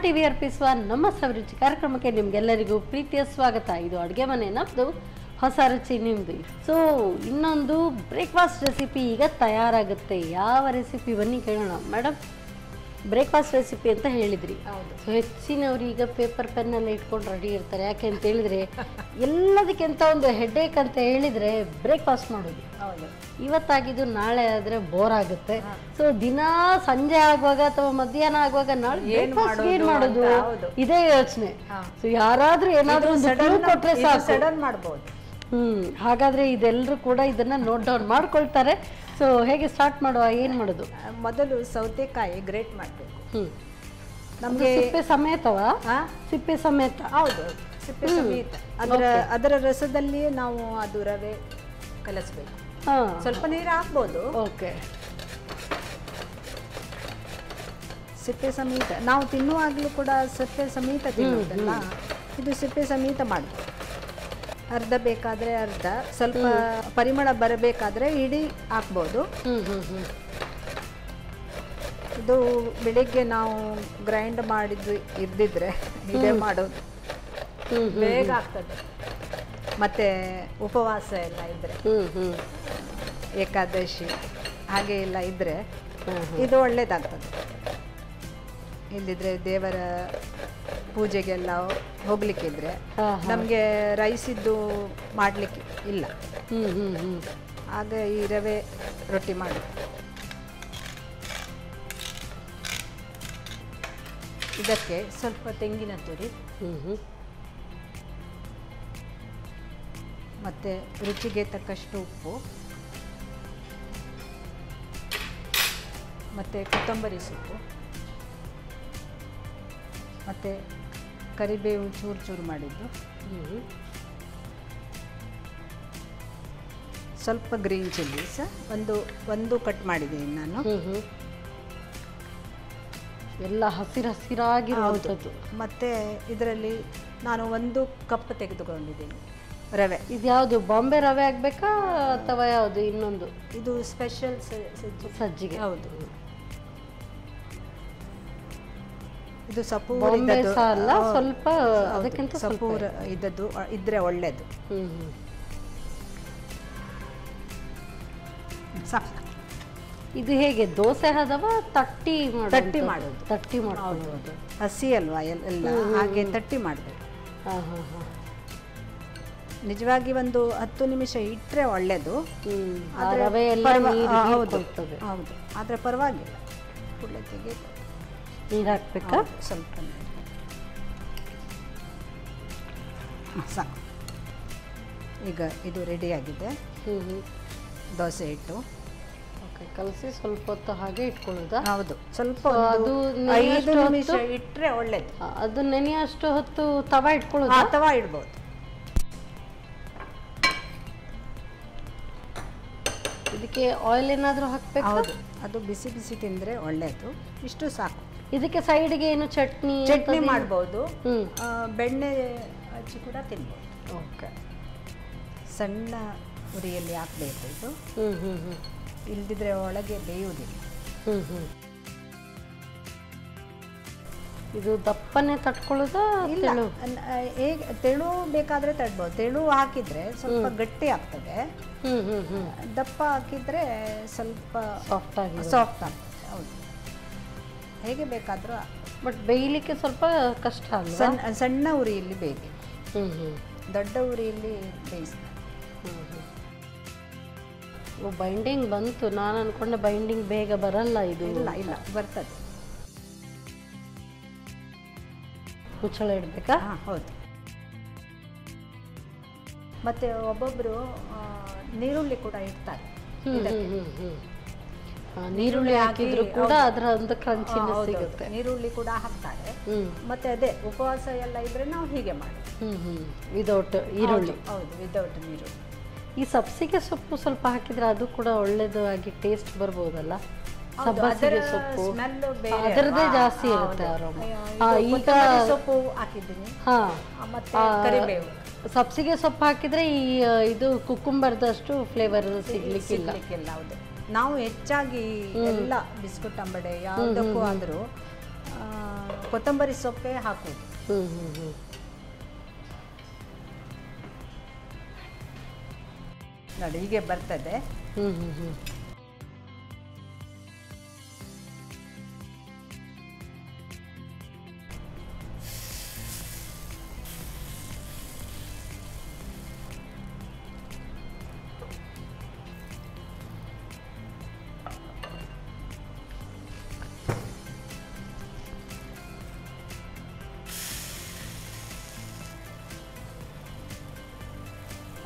TV ಅರ್ಪಿಸುವ ನಮ್ಮ ಸವಿರುಚಿ ಕಾರ್ಯಕ್ರಮಕ್ಕೆ ನಿಮಗೆಲ್ಲರಿಗೂ ಪ್ರೀತಿಯ ಸ್ವಾಗತ. ಇದು ಅಡುಗೆ ಮನೆ ನಮ್ಮದು, ಹೊಸ ರುಚಿ ನಿಮ್ಮದು. ಸೊ ಇನ್ನೊಂದು ಬ್ರೇಕ್ಫಾಸ್ಟ್ ರೆಸಿಪಿ ಈಗ ತಯಾರಾಗುತ್ತೆ. ಯಾವ ರೆಸಿಪಿ ಬನ್ನಿ ಕೇಳೋಣ. ಮೇಡಮ್, ಬ್ರೇಕ್ಫಾಸ್ಟ್ ರೆಸಿಪಿ ಅಂತ ಹೇಳಿದ್ರಿ. ಸೊ ಹೆಚ್ಚಿನವರು ಈಗ ಪೇಪರ್ ಪೆನ್ನೆಲ್ಲ ಇಟ್ಕೊಂಡು ರೆಡಿ ಇರ್ತಾರೆ. ಯಾಕೆ ಅಂತ ಹೇಳಿದರೆ ಎಲ್ಲದಕ್ಕಿಂತ ಒಂದು ಹೆಡ್ಏಕ್ ಅಂತ ಹೇಳಿದರೆ ಬ್ರೇಕ್ಫಾಸ್ಟ್ ಮಾಡೋದು. ಇವತ್ತಾಗಿದ್ದು ನಾಳೆ ಆದರೆ ಬೋರ್ ಆಗುತ್ತೆ. ಸೊ ದಿನ ಸಂಜೆ ಆಗುವಾಗ ಅಥವಾ ಮಧ್ಯಾಹ್ನ ಆಗುವಾಗ ನಾಳೆ ಬ್ರೇಕ್ಫಾಸ್ಟ್ ಏನು ಮಾಡೋದು, ಇದೇ ಯೋಚನೆ. ಸೊ ಯಾರಾದರೂ ಏನಾದರೂ ಒಂದು ಕೊಟ್ಟರೆ ಸಾಕು ಮಾಡ್ಬೋದು. ಹಾಗಾದರೆ ಇದೆಲ್ಲರೂ ಕೂಡ ಇದನ್ನು ನೋಟ್ ಡೌನ್ ಮಾಡ್ಕೊಳ್ತಾರೆ. ಸೊ ಹೇಗೆ ಸ್ಟಾರ್ಟ್ ಮಾಡುವ, ಏನು ಮಾಡೋದು? ಮೊದಲು ಸೌತೆಕಾಯಿ ಗ್ರೇಟ್ ಮಾಡಬೇಕು. ನಮಗೆ ಸಿಪ್ಪೆ ಸಮೇತವಾ? ಸಿಪ್ಪೆ ಸಮೇತ? ಹೌದು, ಸಿಪ್ಪೆ ಸಮೇತ. ಅದರ ರಸದಲ್ಲಿಯೇ ನಾವು ಅದು ರವೆ ಕಲಿಸ್ಬೇಕು. ಸ್ವಲ್ಪ ನೀರು ಹಾಕ್ಬೋದು. ಓಕೆ. ಸಿಪ್ಪೆ ಸಮೇತ ನಾವು ತಿನ್ನುವಾಗಲೂ ಕೂಡ ಸಿಪ್ಪೆ ಸಮೇತ ತಿನ್ನುವುದಲ್ಲ, ಇದು ಸಿಪ್ಪೆ ಸಮೇತ ಮಾಡಬೇಕು. ಅರ್ಧ ಬೇಕಾದರೆ ಅರ್ಧ, ಸ್ವಲ್ಪ ಪರಿಮಳ ಬರಬೇಕಾದ್ರೆ ಇಡೀ ಹಾಕ್ಬೋದು. ಇದು ಬೆಳಿಗ್ಗೆ ನಾವು ಗ್ರೈಂಡ್ ಮಾಡಿದ್ದು ಇದ್ದಿದ್ರೆ ಇದೇ ಮಾಡೋದು ಬೇಗ ಆಗ್ತದೆ. ಮತ್ತು ಉಪವಾಸ ಎಲ್ಲ ಇದ್ದರೆ, ಏಕಾದಶಿ ಹಾಗೆ ಎಲ್ಲ ಇದ್ದರೆ ಇದು ಒಳ್ಳೆಯದಾಗ್ತದೆ. ಇಲ್ಲಿದ್ರೆ ದೇವರ ಪೂಜೆಗೆಲ್ಲ ಹೋಗ್ಲಿಕ್ಕಿದ್ರೆ ನಮಗೆ ರೈಸಿದ್ದು ಮಾಡಲಿಕ್ಕೆ ಇಲ್ಲ, ಆಗ ಈ ರವೆ ರೊಟ್ಟಿ ಮಾಡಿ ಇದಕ್ಕೆ ಸ್ವಲ್ಪ ತೆಂಗಿನ ತುರಿ ಮತ್ತು ರುಚಿಗೆ ತಕ್ಕಷ್ಟು ಉಪ್ಪು ಮತ್ತು ಕೊತ್ತಂಬರಿ ಸೊಪ್ಪು ಮತ್ತು ಕರಿಬೇವು ಚೂರು ಚೂರು ಮಾಡಿದ್ದು, ಸ್ವಲ್ಪ ಗ್ರೀನ್ ಚಿಲ್ಲೀಸ್ ಒಂದು ಕಟ್ ಮಾಡಿದ್ದೀನಿ ನಾನು. ಎಲ್ಲ ಹಸಿರಾಗಿರುವಂಥದ್ದು. ಮತ್ತು ಇದರಲ್ಲಿ ನಾನು 1 ಕಪ್ ತೆಗೆದುಕೊಂಡಿದ್ದೀನಿ ರವೆ. ಇದು ಯಾವುದು, ಬಾಂಬೆ ರವೆ ಆಗಬೇಕಾ ಅಥವಾ ಯಾವುದು ಇನ್ನೊಂದು? ಇದು ಸ್ಪೆಷಲ್ ಸಜ್ಜಿಗೆ. ಹೌದು, ಇದು ಸಪೂರ ಅಲ್ಲ, ಸ್ವಲ್ಪ ಅದಕ್ಕಿಂತ ಸಪೂರ ಇದ್ದದ್ದು ಇದ್ರೆ ಒಳ್ಳೇದು. ಇದು ಹೇಗೆ ದೋಸೆ ಹದವಾ ತಟ್ಟಿ ಮಾಡೋದು? ತಟ್ಟಿ ಮಾಡೋದು. ಹಸಿ ಅಲ್ವಾ ಎಲ್ಲ, ಹಾಗೆ ತಟ್ಟಿ ಮಾಡಬೇಕು. ನಿಜವಾಗಿ ಒಂದು 10 ನಿಮಿಷ ಇಟ್ಟರೆ ಒಳ್ಳೇದು. ಹೌದು, ಆದರೆ ಪರವಾಗಿಲ್ಲ. ಕುಳ್ಳೆ ತೆಗೆದು ನೀರು ಹಾಕ್ಬೇಕಾ? ಸ್ವಲ್ಪ ಸಾಕು. ಈಗ ಇದು ರೆಡಿಯಾಗಿದೆ ದೋಸೆ ಹಿಟ್ಟು. ಓಕೆ, ಕಲಸಿ ಸ್ವಲ್ಪ ಹೊತ್ತು ಹಾಗೆ ಇಟ್ಕೊಳ್ಳೋದಾ? ಹೌದು, ಸ್ವಲ್ಪ ಅದು 5 ನಿಮಿಷ ಇಟ್ಟರೆ ಒಳ್ಳೇದು. ಅದು ನೆನೆಯಷ್ಟು ಹೊತ್ತು ತವಾ ಇಟ್ಕೊಳ್ಳೋದು? ತವಾ ಇಡ್ಬೋದು. ಇದಕ್ಕೆ ಆಯಿಲ್ ಏನಾದರೂ ಹಾಕಬೇಕು? ಹೌದು, ಅದು ಬಿಸಿ ಬಿಸಿ ತಿಂದರೆ ಒಳ್ಳೆಯದು. ಇಷ್ಟು ಸಾಕು. ಇದಕ್ಕೆ ಸೈಡ್ಗೆ ಏನು ಚಟ್ನಿ ಮಾಡ್ಬೋದು. ಬೆಣ್ಣೆ ಹಚ್ಚಿ ಕೂಡ ತಿನ್ಬೋದು. ಓಕೆ. ಸಣ್ಣ ಉರಿಯಲ್ಲಿ ಹಾಕಬೇಕು ಇದು, ಇಲ್ದಿದ್ರೆ ಒಳಗೆ ಬೇಯುವುದಿಲ್ಲ. ಇದು ದಪ್ಪನೆ ತಟ್ಕೊಳ್ಳೋದಾ? ಇಲ್ಲ, ಹೇಗೆ ತೆಳು ಬೇಕಾದರೆ ತಡ್ಬೋದು. ತೆಳು ಹಾಕಿದರೆ ಸ್ವಲ್ಪ ಗಟ್ಟಿ ಆಗ್ತದೆ, ದಪ್ಪ ಹಾಕಿದರೆ ಸ್ವಲ್ಪ ಸಾಫ್ಟ್ ಆಗ್ತದೆ. ಹೌದು, ಹೇಗೆ ಬೇಕಾದರೂ. ಬಟ್ ಬೇಯಲಿಕ್ಕೆ ಸ್ವಲ್ಪ ಕಷ್ಟ ಅಲ್ಲ? ಸಣ್ಣ ಉರಿಯಲ್ಲಿ ಬೇಯ್ಗೆ, ದೊಡ್ಡ ಉರಿಯಲ್ಲಿ ಬೇಯಿಸ್ತಾರೆ. ಬೈಂಡಿಂಗ್ ಬಂತು. ನಾನು ಅನ್ಕೊಂಡೆ ಬೈಂಡಿಂಗ್ ಬೇಗ ಬರಲ್ಲ. ಇದು ಇಲ್ಲ ಬರ್ತದೆ. ಮುಚ್ಚಳ ಇಡಬೇಕಾ? ಹೌದು. ಮತ್ತು ಒಬ್ಬೊಬ್ಬರು ನೀರುಳ್ಳಿ ಕೂಡ ಇಡ್ತಾರೆ. ನೀರುಳ್ಳಿ ಹಾಕಿದ್ರು ಕೂಡ ಅದರ ಒಂದು ಕ್ರಂಚಿನೆಸ್ ಸಿಗುತ್ತೆ. ನೀರುಳ್ಳಿ ಕೂಡ ಹಾಕ್ತಾರೆ. ಮತ್ತೆ ಅದೇ ಉಪವಾಸ ಎಲ್ಲ ಇದ್ರೆ ನಾವು ಹೀಗೆ ಮಾಡಿ ವಿದೌಟ್ ಈರುಳ್ಳಿ. ಹೌದು, ವಿದೌಟ್ ನೀರುಳ್ಳಿ. ಈ ಸಬ್ಸಿಗೆ ಸೊಪ್ಪು ಸ್ವಲ್ಪ ಹಾಕಿದ್ರೆ ಅದು ಕೂಡ ಒಳ್ಳೇದು ಆಗಿ ಟೇಸ್ಟ್ ಬರ್ಬೋದಲ್ಲ? ಸಬ್ಬಸಿಗೆ ಸೊಪ್ಪು ಅದರದೇ ಜಾಸ್ತಿ ಇರುತ್ತೆ ಆರಾಮ. ಈಗ ಸೊಪ್ಪು ಹಾಕಿದ್ದೀನಿ. ಮತ್ತೆ ಕರಿಬೇವು. ಸಬ್ಸಿಗೆ ಸೊಪ್ಪು ಹಾಕಿದ್ರೆ ಈ ಇದು ಕುಕ್ಕುಂಬರ್ದಷ್ಟು ಫ್ಲೇವರ್ ಸಿಗ್ಲಿಕ್ಕಿಲ್ಲ. ಹೌದು, ನಾವು ಹೆಚ್ಚಾಗಿ ಎಲ್ಲ ಬಿಸ್ಕುಟ್ ಅಂಬಡೆ ಯಾವುದಕ್ಕೂ ಆದರೂ ಕೊತ್ತಂಬರಿ ಸೊಪ್ಪೆ ಹಾಕೋದು. ನೋಡಿ ಹೀಗೆ ಬರ್ತದೆ.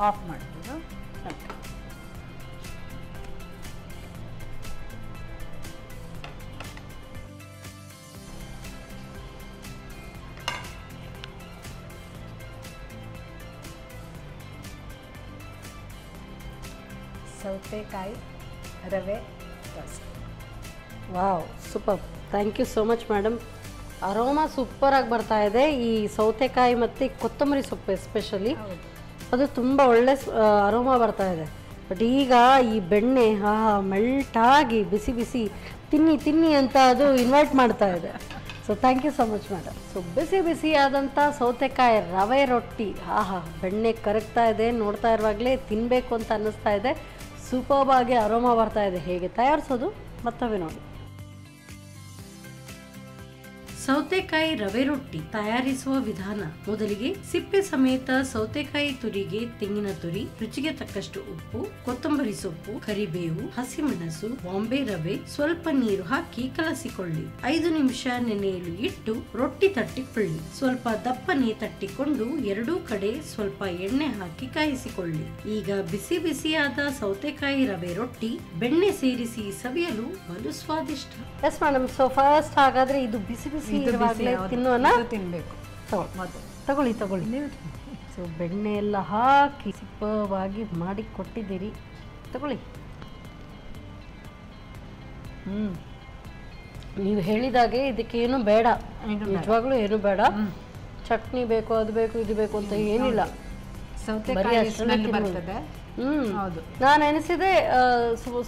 ಆಫ್ ಮಾಡ್ಬೋದು. ಸೌತೆಕಾಯಿ ರವೆ dosa. Wow, super. Thank you so much madam. Aroma ಸೂಪರಾಗಿ ಬರ್ತಾ ಇದೆ. ಈ ಸೌತೆಕಾಯಿ ಮತ್ತು ಕೊತ್ತಂಬರಿ ಸೊಪ್ಪು ಎಸ್ಪೆಷಲಿ ಅದು ತುಂಬ ಒಳ್ಳೆ ಅರೋಮಾ ಬರ್ತಾ ಇದೆ. ಬಟ್ ಈಗ ಈ ಬೆಣ್ಣೆ ಮೆಲ್ಟಾಗಿ ಬಿಸಿ ಬಿಸಿ ತಿನ್ನಿ ತಿನ್ನಿ ಅಂತ ಅದು ಇನ್ವೈಟ್ ಮಾಡ್ತಾ ಇದೆ. So thank you so much madam. So ಬಿಸಿ ಬಿಸಿ ಆದಂಥ ಸೌತೆಕಾಯಿ ರವೆ ರೊಟ್ಟಿ, ಬೆಣ್ಣೆ ಕರಗ್ತಾ ಇದೆ, ನೋಡ್ತಾ ಇರುವಾಗಲೇ ತಿನ್ನಬೇಕು ಅಂತ ಅನ್ನಿಸ್ತಾ ಇದೆ. ಸೂಪರ್ಬ್ ಆಗಿ ಅರೋಮಾ ಬರ್ತಾ ಇದೆ. ಹೇಗೆ ತಯಾರಿಸೋದು ಮತ್ತೊಮ್ಮೆ ನೋಡಿ. ಸೌತೆಕಾಯಿ ರವೆ ರೊಟ್ಟಿ ತಯಾರಿಸುವ ವಿಧಾನ. ಮೊದಲಿಗೆ ಸಿಪ್ಪೆ ಸಮೇತ ಸೌತೆಕಾಯಿ ತುರಿಗೆ ತೆಂಗಿನ ತುರಿ, ರುಚಿಗೆ ತಕ್ಕಷ್ಟು ಉಪ್ಪು, ಕೊತ್ತಂಬರಿ ಸೊಪ್ಪು, ಕರಿಬೇವು, ಹಸಿಮೆಣಸು, ಬಾಂಬೆ ರವೆ, ಸ್ವಲ್ಪ ನೀರು ಹಾಕಿ ಕಲಸಿಕೊಳ್ಳಿ. 5 ನಿಮಿಷ ನೆನೆಯಲು ಇಟ್ಟು ರೊಟ್ಟಿ ತಟ್ಟಿಕೊಳ್ಳಿ. ಸ್ವಲ್ಪ ದಪ್ಪನೆ ತಟ್ಟಿಕೊಂಡು ಎರಡೂ ಕಡೆ ಸ್ವಲ್ಪ ಎಣ್ಣೆ ಹಾಕಿ ಕಾಯಿಸಿಕೊಳ್ಳಿ. ಈಗ ಬಿಸಿ ಬಿಸಿಯಾದ ಸೌತೆಕಾಯಿ ರವೆ ರೊಟ್ಟಿ ಬೆಣ್ಣೆ ಸೇರಿಸಿ ಸವಿಯಲು ಬಲು ಸ್ವಾದಿಷ್ಟ. Yes madam. ಸೊ ಫಸ್ಟ್ ಹಾಗಾದ್ರೆ ಇದು ಬಿಸಿ ಬಿಸಿ ತಿನ್ಬೇಕು. ತಗೊಳ್ಳಿ ನೀವು. ಸೊ ಬೆಣ್ಣೆ ಎಲ್ಲ ಹಾಕಿ ಸಿಪ್ಪವಾಗಿ ಮಾಡಿ ಕೊಟ್ಟಿದ್ದೀರಿ, ತಗೊಳ್ಳಿ. ನೀವು ಹೇಳಿದಾಗೆ ಇದಕ್ಕೆ ಏನು ಬೇಡ, ನಿಜವಾಗ್ಲೂ ಏನು ಬೇಡ. ಚಟ್ನಿ ಬೇಕು, ಅದು ಬೇಕು, ಇದು ಬೇಕು ಅಂತ ಏನಿಲ್ಲ. ನಾನು ಎನಿಸಿದೆ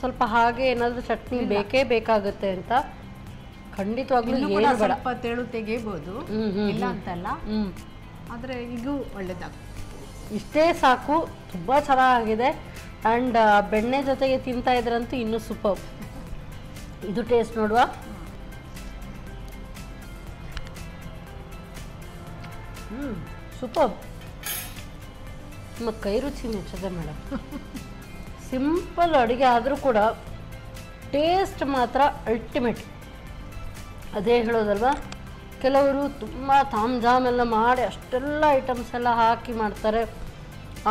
ಸ್ವಲ್ಪ ಹಾಗೆ ಏನಾದ್ರೂ ಚಟ್ನಿ ಬೇಕೇ ಬೇಕಾಗುತ್ತೆ ಅಂತ. ಖಂಡಿತವಾಗ್ಲೂ ಏನು ಬೇಡ. ಸ್ವಲ್ಪ ತೆಳು ತೆಗೆಯಬಹುದು, ಇಲ್ಲ ಅಂತಲ್ಲ, ಆದರೆ ಇದು ಒಳ್ಳೇದಾಗ್ತದೆ. ಇಷ್ಟೇ ಸಾಕು. ತುಂಬ ಚೆನ್ನಾಗಿದೆ. ಆ್ಯಂಡ್ ಬೆಣ್ಣೆ ಜೊತೆಗೆ ತಿಂತಾ ಇದ್ರಂತೂ ಇನ್ನೂ ಸೂಪರ್. ಇದು ಟೇಸ್ಟ್ ನೋಡುವ. ಸೂಪರ್. ನಿಮ್ಮ ಕೈ ರುಚಿ ಮೆಚ್ಚದೆ ಮೇಡಮ್. ಸಿಂಪಲ್ ಅಡುಗೆ ಆದರೂ ಕೂಡ ಟೇಸ್ಟ್ ಮಾತ್ರ ಅಲ್ಟಿಮೇಟ್. ಅದೇ ಹೇಳೋದಲ್ವಾ, ಕೆಲವರು ತುಂಬ ತಾಮ್ ಜಾಮ್ ಎಲ್ಲ ಮಾಡಿ ಅಷ್ಟೆಲ್ಲ ಐಟಮ್ಸ್ ಎಲ್ಲ ಹಾಕಿ ಮಾಡ್ತಾರೆ,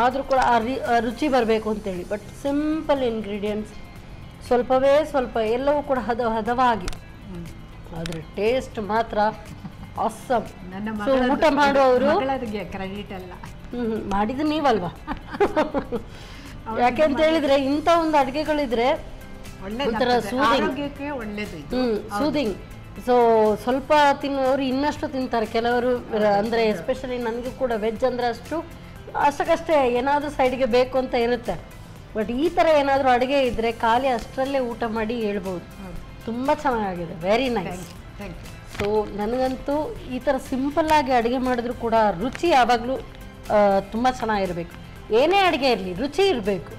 ಆದರೂ ಕೂಡ ಆ ರುಚಿ ಬರಬೇಕು ಅಂತೇಳಿ. ಬಟ್ ಸಿಂಪಲ್ ಇಂಗ್ರೀಡಿಯೆಂಟ್ಸ್, ಸ್ವಲ್ಪವೇ ಸ್ವಲ್ಪ, ಎಲ್ಲವೂ ಕೂಡ ಹದವಾಗಿ, ಆದರೆ ಟೇಸ್ಟ್ ಮಾತ್ರ ಆಸಮ್. ಸೊ ಊಟ ಮಾಡುವವರು ಕ್ರೆಡಿಟ್ ಅಲ್ಲ, ಮಾಡಿದ್ದು ನೀವಲ್ವಾ? ಯಾಕೆ ಅಂತ ಹೇಳಿದ್ರೆ ಇಂಥ ಒಂದು ಅಡುಗೆಗಳಿದ್ರೆ ಒಂಥರ ಸೂದಿಂಗ್. ಸೊ ಸ್ವಲ್ಪ ತಿನ್ನುವವರು ಇನ್ನಷ್ಟು ತಿಂತಾರೆ. ಕೆಲವರು ಅಂದರೆ ಎಸ್ಪೆಷಲಿ ನನಗೂ ಕೂಡ ವೆಜ್ ಅಂದರೆ ಅಷ್ಟಕ್ಕಷ್ಟೇ ಏನಾದರೂ ಸೈಡ್ಗೆ ಬೇಕು ಅಂತ ಇರುತ್ತೆ. ಬಟ್ ಈ ಥರ ಏನಾದರೂ ಅಡುಗೆ ಇದ್ದರೆ ಖಾಲಿ ಅಷ್ಟರಲ್ಲೇ ಊಟ ಮಾಡಿ ಹೇಳ್ಬೋದು. ತುಂಬ ಚೆನ್ನಾಗಿದೆ, ವೆರಿ ನೈಸ್. ಸೊ ನನಗಂತೂ ಈ ಥರ ಸಿಂಪಲ್ಲಾಗಿ ಅಡುಗೆ ಮಾಡಿದ್ರು ಕೂಡ ರುಚಿ ಯಾವಾಗಲೂ ತುಂಬ ಚೆನ್ನಾಗಿರಬೇಕು. ಏನೇ ಅಡುಗೆ ಇರಲಿ ರುಚಿ ಇರಬೇಕು.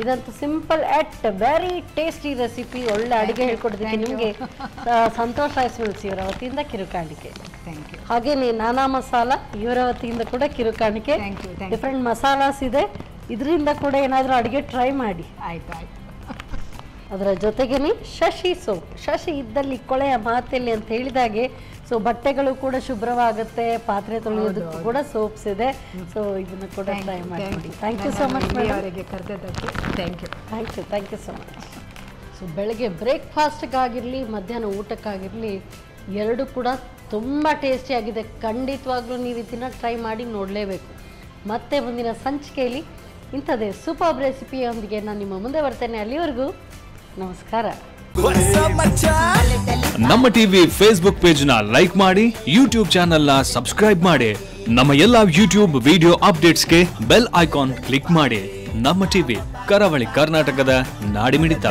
ಇದಂತೂ ಸಿಂಪಲ್ ಎಟ್ ವೆರಿ ಟೇಸ್ಟಿ ರೆಸಿಪಿ. ಒಳ್ಳೆ ಅಡುಗೆ ಹೇಳ್ಕೊಡೋದಕ್ಕೆ ನಿಮಗೆ ಸಂತೋಷ ಎಸ್ಮಿಲ್ಸ್ ಇವರ ವತಿಯಿಂದ ಕಿರುಕಾಣಿಕೆ. ಹಾಗೇನೆ ನಾನಾ ಮಸಾಲ ಇವರ ವತಿಯಿಂದ ಕೂಡ ಕಿರುಕಾಣಿಕೆ. ಡಿಫ್ರೆಂಟ್ ಮಸಾಲಾಸ್ ಇದೆ, ಇದರಿಂದ ಕೂಡ ಏನಾದರೂ ಅಡುಗೆ ಟ್ರೈ ಮಾಡಿ. ಆಯ್ತು. ಅದರ ಜೊತೆಗೇನೆ ಶಶಿ ಸೋಪ್. ಶಶಿ ಇದ್ದಲ್ಲಿ ಕೊಳೆಯ ಮಾತೆಲ್ಲಿ ಅಂತ ಹೇಳಿದಾಗೆ ಸೊ ಬಟ್ಟೆಗಳು ಕೂಡ ಶುಭ್ರವಾಗುತ್ತೆ, ಪಾತ್ರೆ ತೊಳೆಯೋದಕ್ಕೂ ಕೂಡ ಸೋಪ್ಸ್ ಇದೆ. ಸೊ ಇದನ್ನು ಕೂಡ ಟ್ರೈ ಮಾಡಿ. ಥ್ಯಾಂಕ್ ಯು ಸೊ ಮಚ್ ಅವರಿಗೆ ಕರೆದದ್ದಕ್ಕೆ. Thank you so much. So ಬೆಳಗ್ಗೆ ಬ್ರೇಕ್ಫಾಸ್ಟ್ಗಾಗಿರಲಿ, ಮಧ್ಯಾಹ್ನ ಊಟಕ್ಕಾಗಿರಲಿ, ಎರಡೂ ಕೂಡ ತುಂಬ ಟೇಸ್ಟಿಯಾಗಿದೆ. ಖಂಡಿತವಾಗ್ಲೂ ನೀವು ಇದನ್ನು ಟ್ರೈ ಮಾಡಿ ನೋಡಲೇಬೇಕು. ಮತ್ತೆ ಮುಂದಿನ ಸಂಚಿಕೆಯಲ್ಲಿ ಇಂಥದ್ದೇ ಸೂಪರ್ ರೆಸಿಪಿಯೊಂದಿಗೆ ನಾನು ನಿಮ್ಮ ಮುಂದೆ ಬರ್ತೇನೆ. ಅಲ್ಲಿವರೆಗೂ ನಮಸ್ಕಾರ. ನಮ್ಮ ಟಿವಿ ಫೇಸ್ಬುಕ್ ಪೇಜ್ ನ ಲೈಕ್ ಮಾಡಿ, ಯೂಟ್ಯೂಬ್ ಚಾನೆಲ್ ನ ಸಬ್ಸ್ಕ್ರೈಬ್ ಮಾಡಿ. ನಮ್ಮ ಎಲ್ಲಾ ಯೂಟ್ಯೂಬ್ ವಿಡಿಯೋ ಅಪ್ಡೇಟ್ಸ್ಗೆ ಬೆಲ್ ಐಕಾನ್ ಕ್ಲಿಕ್ ಮಾಡಿ. ನಮ್ಮ ಟಿವಿ, ಕರಾವಳಿ ಕರ್ನಾಟಕದ ನಾಡಿಮಿಡಿತ.